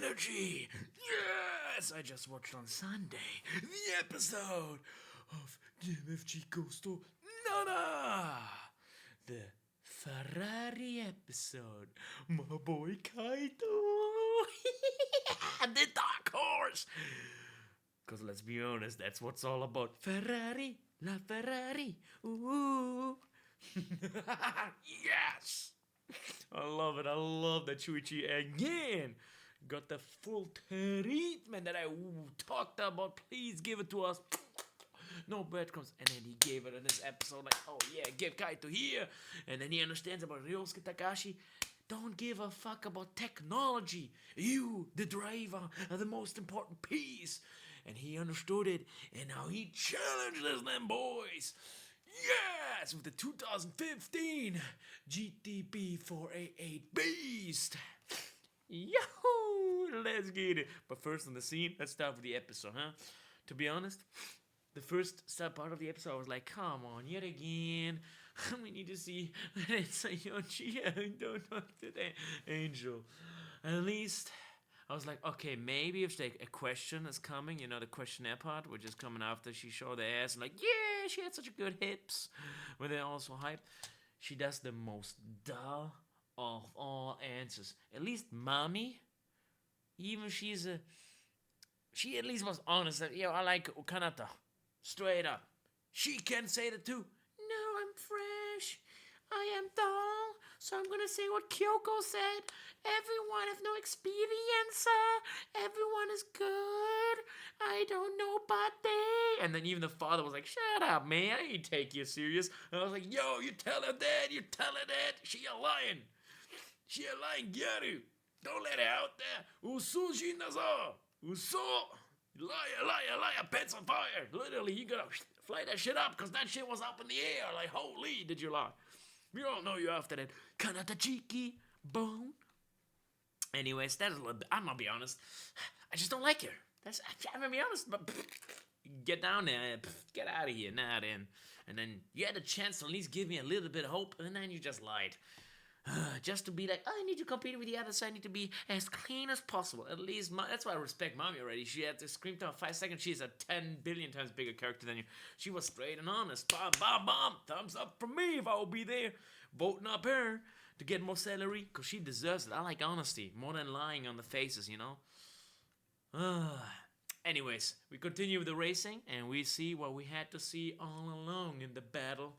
NRG. Yes, I just watched on Sunday the episode of MFG Goes to Nana. The Ferrari episode. My boy Kaito. The dark horse. Because let's be honest, that's what's all about. Ferrari, la Ferrari. Ooh. Yes. I love it. I love that Shuichi again got the full treatment that I talked about. Please give it to us. No breadcrumbs. And then he gave it in this episode like, oh yeah, give Kaito here. And then he understands about Ryosuke Takashi. Don't give a fuck about technology. You, the driver, are the most important piece. And he understood it. And now he challenges them boys. Yes, with the 2015 GTB 488 Beast. Yahoo! Let's get it. But first on the scene, let's start with the episode, huh? To be honest, the first part of the episode, I was like, come on, yet again. We need to see it's a Yonchi. I don't know today. Angel. At least I was like, okay, maybe if a question is coming, you know, the questionnaire part, which is coming after she showed the ass, and like, yeah, she had such good hips, where they're also hyped. She does the most dull of all answers. At least mommy, even she at least was honest that, yo, I like Kanata. Straight up. She can say that too. No, I'm fresh. I am dull. So I'm gonna say what Kyoko said. Everyone has no experience. Everyone is good. I don't know about they. And then even the father was like, shut up, man. I ain't take you serious. And I was like, yo, you tell her that. You tell her that. She a lion. She a lion Gyaru. Don't let her out there. Usu Shinaza. Usu. Liar, pants on fire. Literally, you gotta fly that shit up because that shit was up in the air. Like, holy, did you lie? We don't know you after that. Kanata Chiki bone. Anyways, that is a little bit, I'm gonna be honest. I just don't like her. I'm gonna be honest, but get down there. Get out of here. Nah, then. And then you had a chance to at least give me a little bit of hope, and then you just lied. Just to be like, oh, I need to compete with the other side. I need to be as clean as possible. At least, that's why I respect Mommy already. She had to scream to her 5 seconds. She's a 10 billion times bigger character than you. She was straight and honest. Bomb. Thumbs up from me if I will be there. Voting up her to get more salary. Because she deserves it. I like honesty. More than lying on the faces, you know? Anyways, we continue with the racing. And we see what we had to see all along in the battle.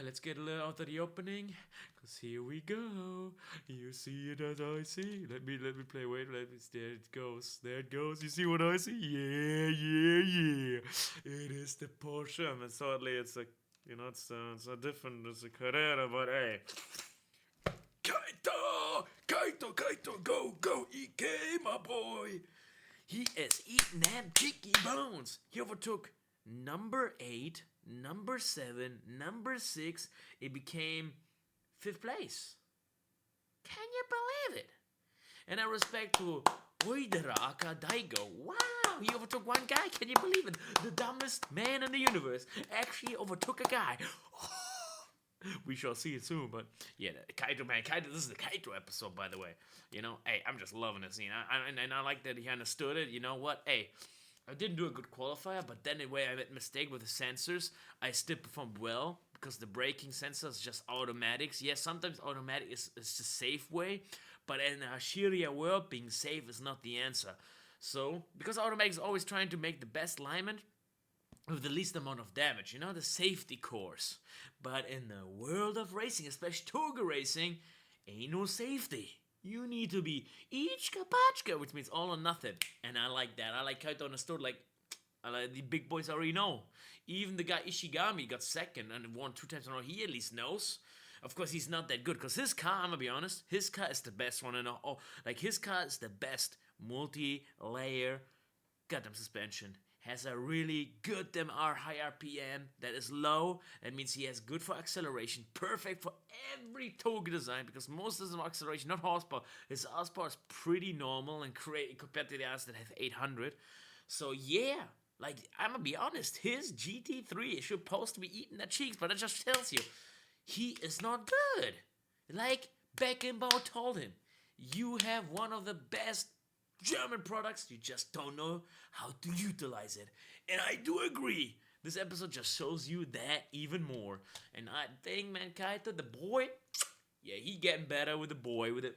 Let's get a little out of the opening, cause here we go. You see it as I see. Let me play. Wait, there it goes. You see what I see? Yeah. It is the Porsche. And sadly, it's a, you know, it's a different. It's a Carrera, but hey. Kaito, go, EK, my boy. He is eating them cheeky bones. He overtook number 8. Number 7, number 6, it became 5th place. Can you believe it? And I respect to Oideraka Daigo. Wow, he overtook one guy. Can you believe it? The dumbest man in the universe actually overtook a guy. We shall see it soon, but yeah, Kaito, this is the Kaito episode, by the way. You know, hey, I'm just loving this scene. And I like that he understood it. You know what? Hey, I didn't do a good qualifier, but then the way I made a mistake with the sensors, I still performed well because the braking sensor is just automatics. Yes, sometimes automatic is the safe way, but in a Shiria world, being safe is not the answer. So, because automatic is always trying to make the best alignment with the least amount of damage, you know, the safety course. But in the world of racing, especially Toga racing, ain't no safety. You need to be Ichka Pachka, which means all or nothing. And I like that. I like Kaito understood, like the big boys already know. Even the guy Ishigami got second and won 2 times in a row. He at least knows. Of course, he's not that good because his car, I'm gonna be honest, his car is the best one in all. Like, his car is the best multi-layer goddamn suspension. Has a really good high RPM that is low. That means he has good for acceleration. Perfect for every Toga design because most of the acceleration, not horsepower. His horsepower is pretty normal and compared to the others that have 800. So yeah, like, I'm gonna be honest, his GT3 is supposed to be eating the cheeks, but it just tells you he is not good. Like Beckenbauer told him, You have one of the best German products, you just don't know how to utilize it. And I do agree. This episode just shows you that even more. And I think, man, Kaito, the boy, yeah, he getting better with the boy, with it.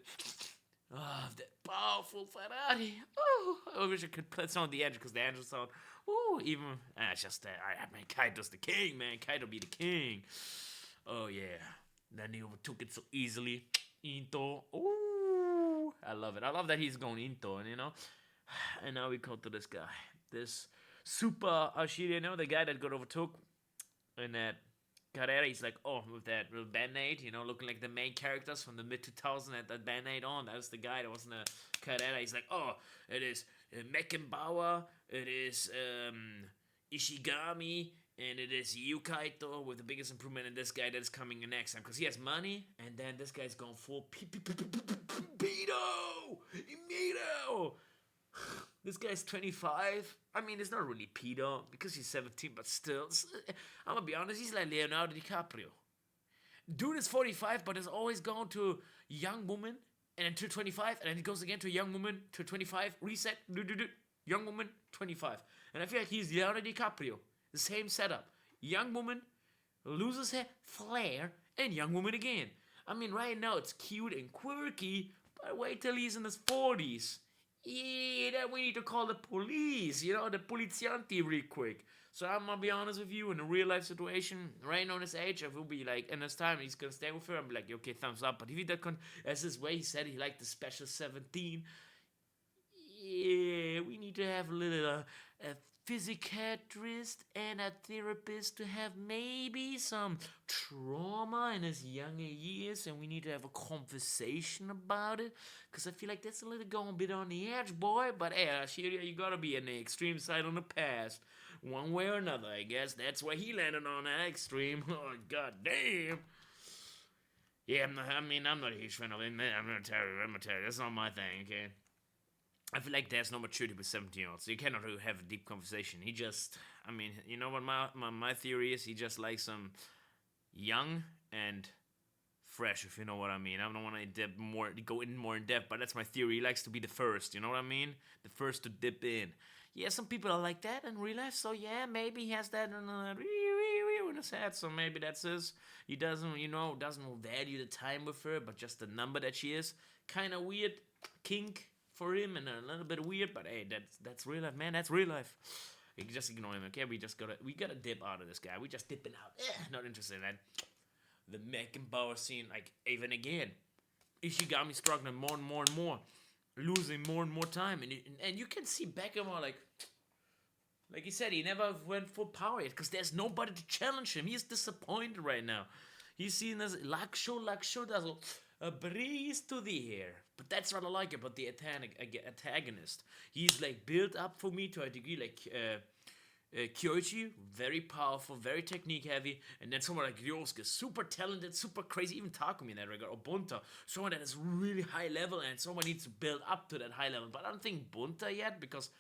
Ah, that powerful Ferrari. Oh, I wish I could play some of the edge because the engine sound. Oh, even just I mean, Kaito's the king, man. Kaito be the king. Oh yeah. Then he overtook it so easily. Into. Ooh, I love it. I love that he's going into, and And now we come to this guy, this super Ashiri, the guy that got overtook in that Carrera. He's like, oh, with that little band-aid, looking like the main characters from the mid-2000s had that band-aid on. That was the guy that was in the Carrera. He's like, oh, it is Meckenbauer, it is Ishigami, and it is Yu Kaito with the biggest improvement in this guy that is coming in next time. Because he has money, and then this guy's going full Pedo! This guy's 25. I mean, it's not really pedo because he's 17, but still, I'm gonna be honest, he's like Leonardo DiCaprio. Dude is 45, but is always going to a young woman, and then to 25, and then he goes again to a young woman, to 25, reset, young woman, 25. And I feel like he's Leonardo DiCaprio. The same setup. Young woman, loses her flair, and young woman again. I mean, right now it's cute and quirky, but wait till he's in his 40s. Yeah, then we need to call the police, the polizianti real quick. So I'm gonna be honest with you, in a real life situation, right now in his age, I will be like, in this time, he's gonna stay with her, I'm like, okay, thumbs up. But if he did, as his way, he said he liked the special 17. Yeah, we need to have a little physiatrist and a therapist to have maybe some trauma in his younger years, and we need to have a conversation about it, because I feel like that's a little going a bit on the edge, boy. But hey, Ashiri, you gotta be on the extreme side on the past, one way or another. I guess that's where he landed on that extreme. Oh, god damn. Yeah, I'm not a huge fan of him. I'm gonna tell you, that's not my thing, okay? I feel like there's no maturity with 17-year-olds. So you cannot really have a deep conversation. He just, you know what my theory is? He just likes some young and fresh, if you know what I mean. I don't want to go in more in depth, but that's my theory. He likes to be the first, you know what I mean? The first to dip in. Yeah, some people are like that in real life, so yeah, maybe he has that in his head, so maybe that's his. He doesn't value the time with her, but just the number that she is. Kind of weird kink for him, and a little bit weird, but hey, that's real life, man. That's real life. You can just ignore him, okay? We gotta dip out of this guy. We just dipping out. Not interested in that. The Meckenbauer scene, like, even again, Ishigami struggling more and more and more, losing more and more time, and you can see Beckenbauer like he said, he never went full power yet, because there's nobody to challenge him. He's disappointed right now. He's seen as Laksho does a breeze to the air. But that's what I like about the antagonist. He's like built up for me to a degree, like Kyoichi, very powerful, very technique heavy, and then someone like Ryosuke, super talented, super crazy, even Takumi in that regard, or Bunta, someone that is really high level, and someone needs to build up to that high level. But I don't think Bunta yet, because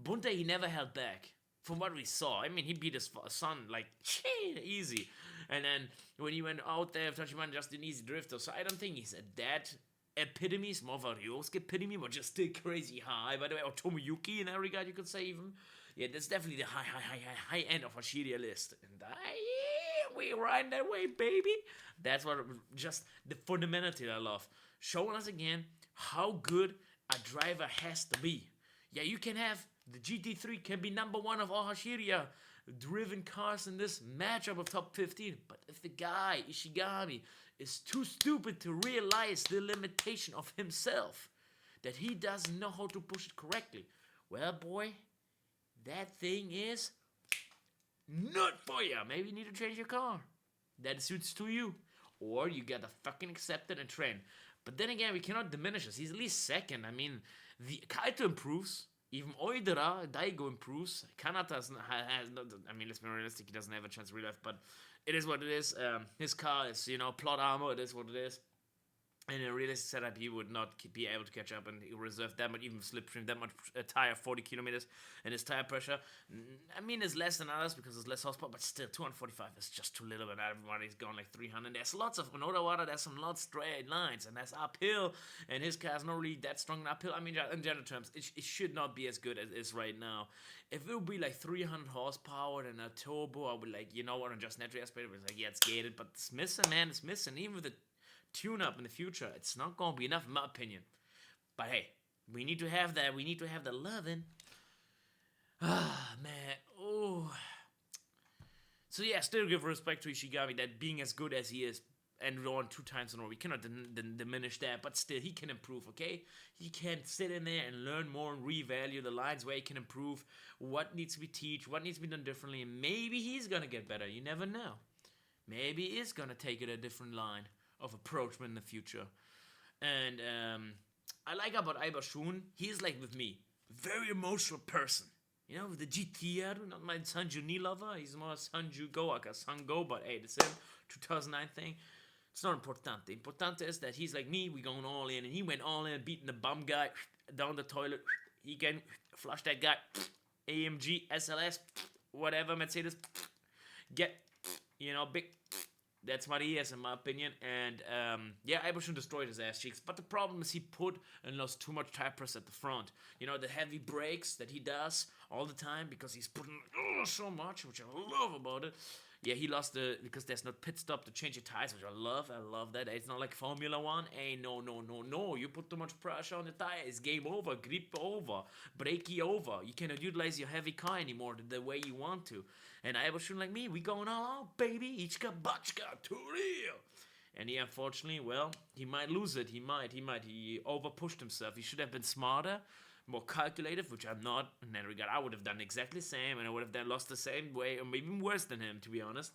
Bunta, he never held back. From what we saw, I mean, he beat his son like easy, and then when he went out there, Tachibana just an easy drifter. So I don't think he's at that epitome. He's more of a Ryosuke epitome, but just still crazy high. By the way, or Tomoyuki in that regard, you could say even. Yeah, that's definitely the high end of Hashiria list, and yeah, we ride that way, baby. That's what just the fundamentality I love, showing us again how good a driver has to be. Yeah, you can have. The GT3 can be number one of all Hashiria driven cars in this matchup of top 15. But if the guy, Ishigami, is too stupid to realize the limitation of himself, that he doesn't know how to push it correctly, well, boy, that thing is not for you. Maybe you need to change your car. That suits to you. Or you gotta fucking accept it and train. But then again, we cannot diminish us. He's at least second. I mean, the Kaito improves. Even Oidera, Daigo improves. Kanata has not, I mean, let's be realistic, he doesn't have a chance in real life, but it is what it is. His car is, plot armor, it is what it is. in a realistic setup, he would not be able to catch up and reserve that much, even slipstream that much tire, 40 kilometers, and his tire pressure. I mean, it's less than others because it's less horsepower, but still, 245 is just too little. And everybody's going like 300. There's lots of in water. There's some lots straight lines, and that's uphill. And his car's not really that strong in uphill. I mean, in general terms, it should not be as good as it is right now. If it would be like 300 horsepower and a turbo, I would like, you know what, and just naturally aspirated, it's like, yeah, it's gated, but it's missing, man, it's missing. Even with the tune up in the future, it's not gonna be enough in my opinion. But hey, we need to have that. We need to have the loving. Ah, man. Oh. So yeah, still give respect to Ishigami that being as good as he is and won 2 times in a row, we cannot diminish that, but still he can improve. Okay, he can sit in there and learn more and revalue the lines where he can improve, what needs to be taught, what needs to be done differently, and maybe he's gonna get better. You never know. Maybe he is gonna take it a different line of approach in the future. And I like about Aibashun, he's like with me, very emotional person. You know, with the GTR, not my Sanju Ni lover, he's more Sanju Goaka, Sango, but hey, the same 2009 thing. It's not importante. Importante is that he's like me, we going all in, and he went all in, beating the bum guy down the toilet. He can flush that guy, AMG, SLS, whatever, Mercedes, get, you know, big. That's what he is, in my opinion. And yeah, Ibershun destroyed his ass cheeks. But the problem is he put and lost too much tire press at the front. You know, the heavy brakes that he does all the time because he's putting so much, which I love about it. Yeah, he lost because there's no pit stop to change the tires, which I love. I love that. It's not like Formula One. Hey, no. You put too much pressure on the tire, it's game over, grip over, brakey over. You cannot utilize your heavy car anymore the way you want to. And I was shooting like me. We going all out, baby. Ichka Bachka, too real. And he unfortunately, well, he might lose it. He might. He overpushed himself. He should have been smarter, more calculated, which I'm not in that regard. I would have done exactly the same, and I would have then lost the same way, or maybe even worse than him, to be honest.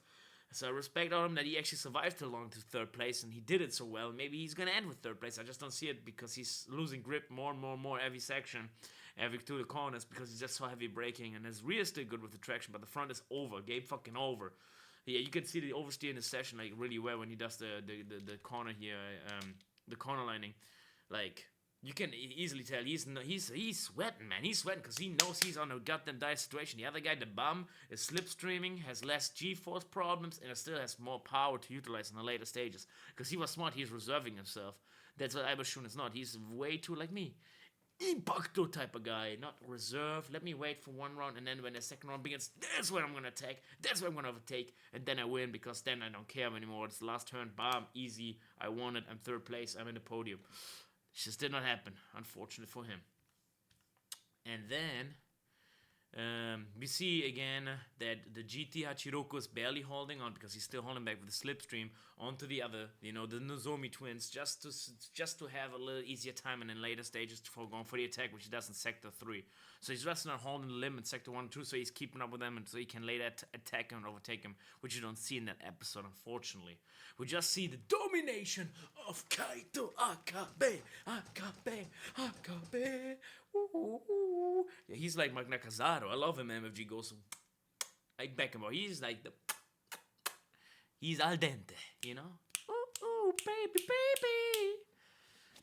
So I respect on him that he actually survived so long to 3rd place, and he did it so well. Maybe he's gonna end with 3rd place. I just don't see it because he's losing grip more and more every section, every 2 corners, because he's just so heavy braking, and his rear is still good with the traction, but the front is over, game fucking over. Yeah, you can see the oversteer in the session like really well when he does the corner here, the corner lining, like. You can easily tell he's sweating, man. He's sweating because he knows he's on a goddamn dire situation. The other guy, the bum, is slipstreaming, has less G-force problems, and still has more power to utilize in the later stages. Because he was smart, he's reserving himself. That's what Ibershun is not. He's way too like me. Impacto type of guy, not reserve. Let me wait for 1 round, and then when the 2nd round begins, that's when I'm gonna attack. That's when I'm gonna overtake, and then I win because then I don't care anymore. It's the last turn, bam, easy. I won it. I'm 3rd place. I'm in the podium. Just did not happen, unfortunately for him. And then we see again that the GT Hachiroko is barely holding on because he's still holding back with the slipstream onto the other, the Nozomi twins, just to have a little easier time and in later stages for going for the attack, which he does in Sector 3. So he's just not holding the limb in Sector 1 and 2, so he's keeping up with them, and so he can later attack him and overtake him, which you don't see in that episode, unfortunately. We just see the domination of Kaito Akabe. Ooh. Yeah, he's like Magna Casado. I love him, MFG goes. I back him up. He's like he's al dente, Ooh, baby.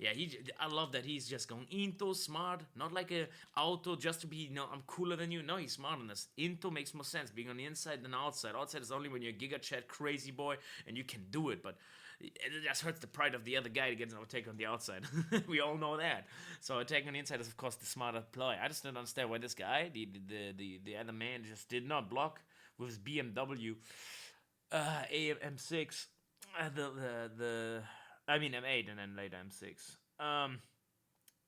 Yeah, I love that he's just going into smart, not like a auto just to be, I'm cooler than you. No, he's smart on this. Into makes more sense, being on the inside than outside. Outside is only when you're a Giga Chat crazy boy and you can do it, but it just hurts the pride of the other guy to get an overtake on the outside. We all know that. So attack on the inside is, of course, the smarter play. I just don't understand why this guy, the other man, just did not block with his BMW M6, I mean M8 and then later M6.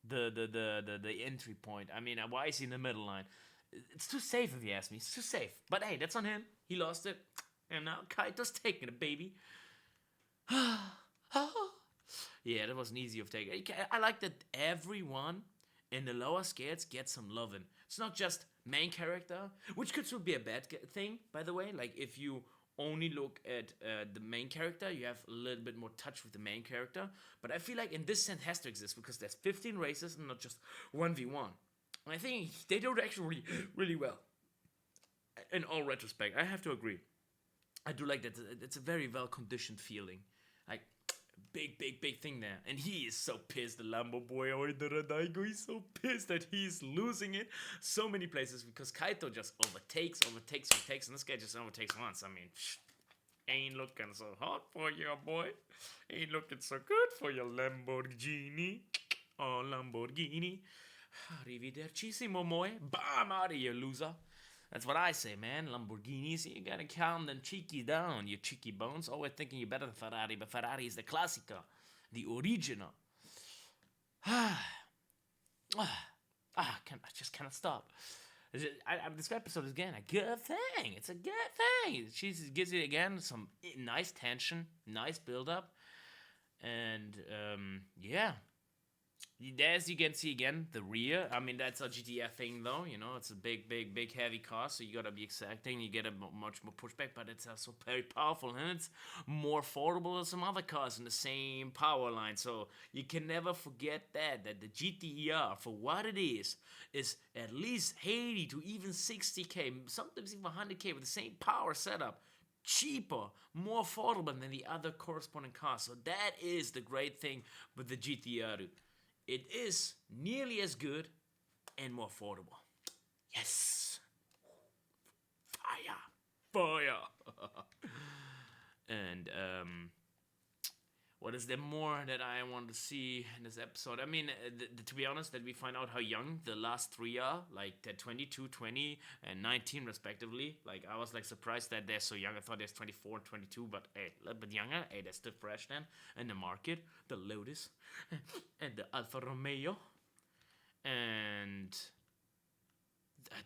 The entry point. I mean, why is he in the middle line? It's too safe if you ask me. It's too safe. But hey, that's on him. He lost it, and now Kaito's taking it, baby. Yeah, that wasn't easy of taking. I like that everyone in the lower scales gets some loving. It's not just main character, which could still be a bad thing, by the way. Like if you only look at the main character, you have a little bit more touch with the main character. But I feel like in this sense has to exist because there's 15 races and not just 1v1. And I think they do it actually really, really well. In all retrospect, I have to agree. I do like that. It's a very well-conditioned feeling. Like, big thing there. And he is so pissed, the Lambo boy, or the Radaigo, he's so pissed that he's losing it so many places because Kaito just overtakes, and this guy just overtakes once. I mean, ain't looking so hot for you, boy. Ain't looking so good for your Lamborghini. Oh, Lamborghini. Arrivedercissimo, moe. Bam, out of here, loser. That's what I say, man. Lamborghinis, you gotta calm them cheeky down, you cheeky bones. Always thinking you're better than Ferrari, but Ferrari is the classica, the original. I just cannot stop. This episode is again a good thing. It's a good thing. She gives it again some nice tension, nice build up, and yeah. As you can see again, the rear. I mean, that's a GTF thing, though. You know, it's a big, heavy car, so you gotta be exacting. You get a much more pushback, but it's also very powerful, and it's more affordable than some other cars in the same power line. So you can never forget that the GTR, for what it is at least 80 to even 60k, sometimes even 100k with the same power setup. Cheaper, more affordable than the other corresponding cars. So that is the great thing with the GTR. It is nearly as good and more affordable. Yes. Fire. And what is there more that I want to see in this episode? I mean, to be honest, that we find out how young the last three are, like they're 22, 20, and 19 respectively. Like, I was like surprised that they're so young. I thought there's 24 and 22, but hey, a little bit younger. Hey, they're still fresh then. In the market, the Lotus and the Alfa Romeo. And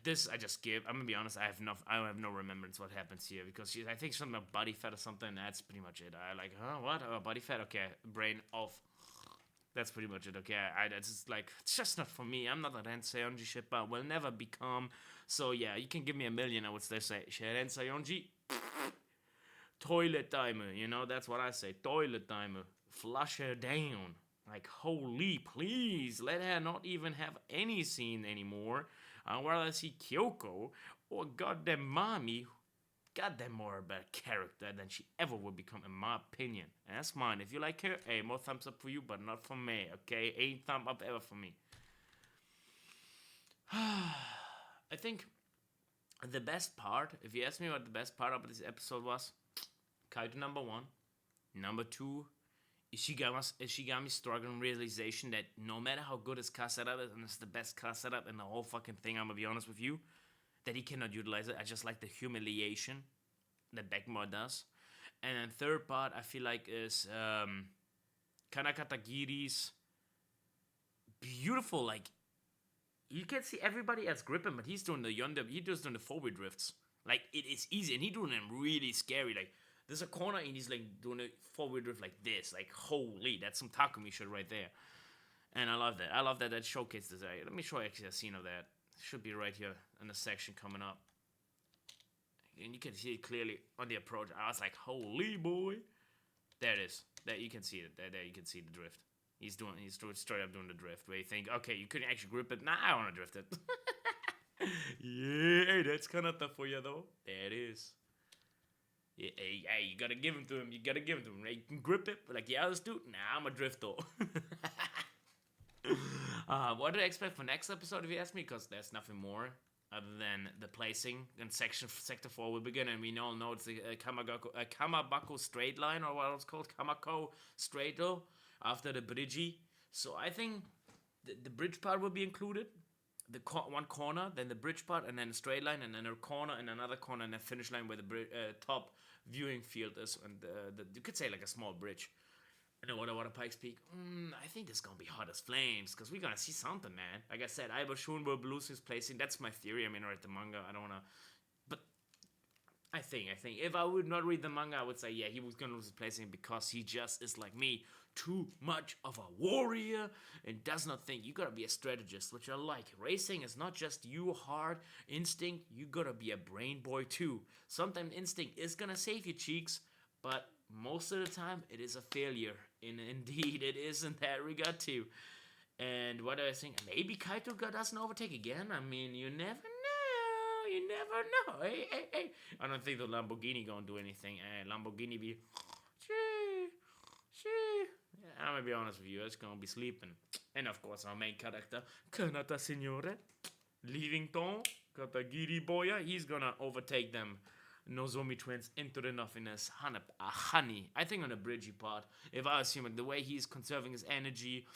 this I just give. I'm gonna be honest. I have no remembrance what happens here because I think something about body fat or something. That's pretty much it. I like, what? Oh, body fat. Okay, brain off. That's pretty much it. Okay, that's just like, it's just not for me. I'm not a Ren Sayonji shipper. Will never become. So yeah, you can give me $1 million. I would still say Ren Sayonji. Toilet timer. You know, that's what I say. Toilet timer. Flush her down. Like, holy, please, let her not even have any scene anymore. I'd rather see Kyoko or goddamn Mommy, goddamn more of a character than she ever would become, in my opinion. And that's mine. If you like her, hey, more thumbs up for you, but not for me, okay? Ain't thumb up ever for me. I think the best part, if you ask me what the best part of this episode was, Kaito number 1. Number 2, Ishigami's struggling realization that no matter how good his car setup is, and it's the best car setup in the whole fucking thing, I'm gonna be honest with you, that he cannot utilize it. I just like the humiliation that Beckmore does. And then third part, I feel like, is Kanakatagiri's beautiful, like, you can see everybody else gripping, but he's doing he's doing the forward drifts. Like, it is easy, and he's doing them really scary, like, there's a corner and he's like doing a forward drift like this. Like, holy, that's some Takumi shit right there. And I love that. I love that showcases that. Let me show you actually a scene of that. It should be right here in the section coming up. And you can see it clearly on the approach. I was like, holy boy. There it is. There you can see it. There you can see the drift. He's straight up doing the drift where you think, okay, you couldn't actually grip it. Nah, I want to drift it. Yeah, that's kind of tough for you though. There it is. Hey, you gotta give him to him. You can grip it like the others do. Nah, I'm a drifter. What do I expect for next episode, if you ask me? Because there's nothing more other than the placing. And Sector 4 will begin, and we all know it's a Kamabako straight line, or what it's called, Kamako straighto, after the bridgey. So I think the bridge part will be included. One corner, then the bridge part, and then a straight line, and then a corner, and another corner, and a finish line where the top viewing field is, and you could say like a small bridge. And then what Pikes Peak? I think this is gonna be hot as flames, because we're gonna see something, man. Like I said, Ivo Shun will lose his placing. That's my theory. I mean, I read the manga. I don't wanna, but I think if I would not read the manga, I would say, yeah, he was gonna lose his placing because he just is like me, too much of a warrior and does not think. You gotta be a strategist, which I like. Racing is not just you hard instinct, you gotta be a brain boy too. Sometimes instinct is gonna save you, cheeks, but most of the time it is a failure. And indeed it is in that regard too. And what do I think? Maybe Kaito doesn't overtake again. I mean, you never know. You never know. Hey. I don't think the Lamborghini gonna do anything. Lamborghini be... I'm gonna be honest with you, it's gonna be sleeping. And of course, our main character, Kanata Signore, Livington, Katagiri Boya, he's gonna overtake them Nozomi twins into the nothingness. Honey, I think on the bridgey part, if I assume it, the way he's conserving his energy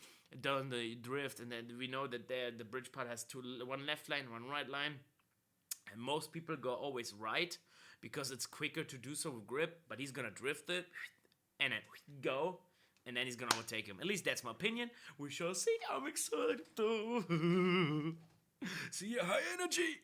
down the drift, and then we know that the bridge part has one left line, one right line, and most people go always right because it's quicker to do so with grip, but he's gonna drift it and then go, and then he's gonna overtake him. At least that's my opinion. We shall see. I'm excited. See ya, high energy.